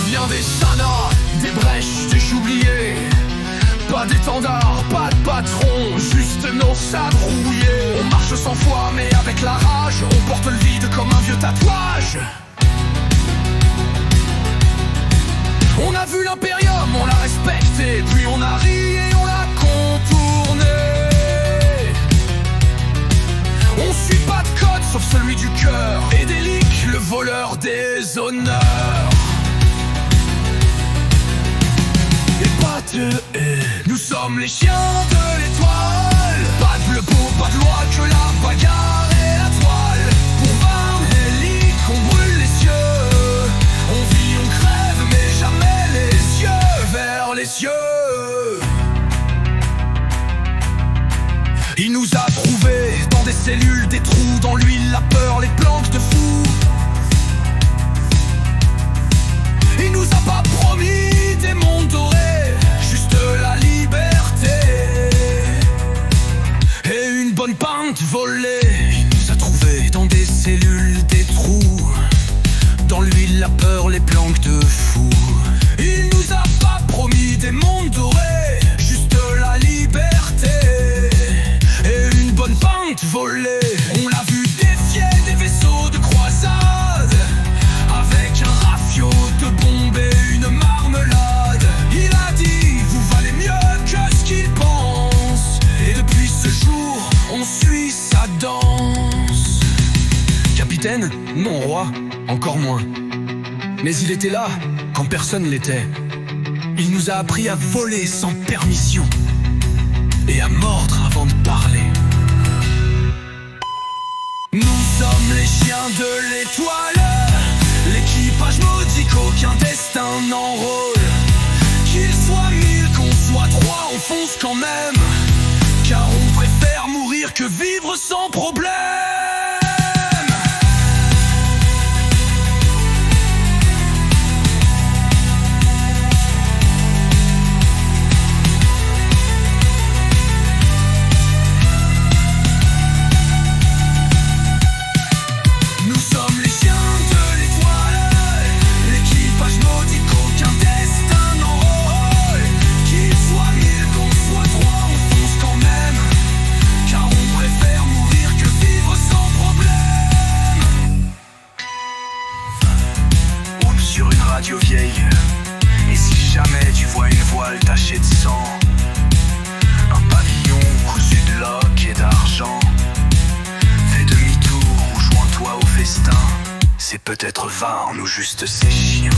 vient des sanas, des brèches, des oubliés. Pas d'étendard, pas de patron, juste nos sabres rouillés. On marche sans foi mais avec la rage, on porte le vide comme un vieux tatouage. On a vu l'impérium, on l'a respecté, puis on a ri et on l'a contourné. On suit pas de code sauf celui du cœur, et Délic, le voleur des honneurs. Et pas de haine, nous sommes les chiens de l'étoile. Pas de bleu beau, pas de loi, que la bagarre et la toile. Pour voir Délic, on brûle les cieux. On vit, on crève, mais jamais les yeux vers les cieux. Il nous a trouvés dans des cellules, des trous, dans l'huile, la peur, les planques de fous. Il nous a pas promis des mondes dorés, juste la liberté et une bonne pinte volée. Il nous a trouvés dans des cellules, des trous, dans l'huile, la peur, les planques de fous. Il nous a pas promis des mondes dorés, juste la liberté et une bonne pinte volée. On l'a vu défier des vaisseaux de croisade, avec un rafio de bombes et une marmelade. Il a dit, vous valez mieux que ce qu'il pense, et depuis ce jour, on suit sa danse. Capitaine, non roi, encore moins. Mais il était là, quand personne l'était. Il nous a appris à voler sans permission, et à mordre avant de parler. Nous sommes les chiens de l'étoile, l'équipage maudit qu'aucun destin n'enrôle. Qu'il soit 1000, qu'on soit 3, on fonce quand même, car on préfère mourir que vivre sans problème. Radio vieille, et si jamais tu vois une voile tachée de sang, un pavillon cousu de loques et d'argent, fais demi-tour ou joins-toi au festin. C'est peut-être Varn ou juste ces chiens.